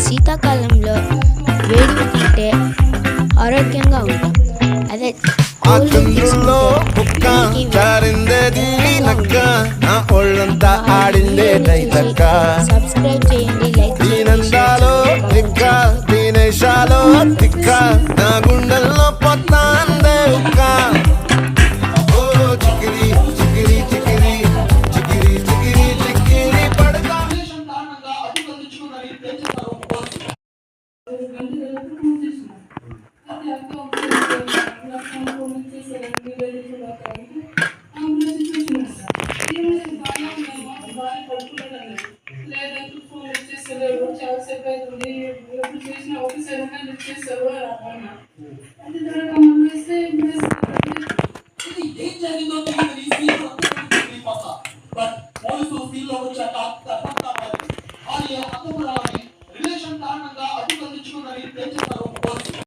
శీతాకాలంలో వేడివి తింటే ఆరోగ్యంగా ఉంటాం. అదే కోల్డ్ చంద్రుల్లో బుక్క జారిందేది నక్క నా ఒళ్ళంతా ఆడిందే దైతక్క సబ్స్క్రైబ్ చేయండి, లైక్ దీనందాలో దిక్క దీనేశాలో దిక్క నా గుండెల్లో పొత్తాందే ఉక్క ఓ చికిరి చికిరి చికిరి చికిరి చికిరి చికిరి పడతా రిలేషన్ కారణంగా అడ్డు కల్పించుకున్న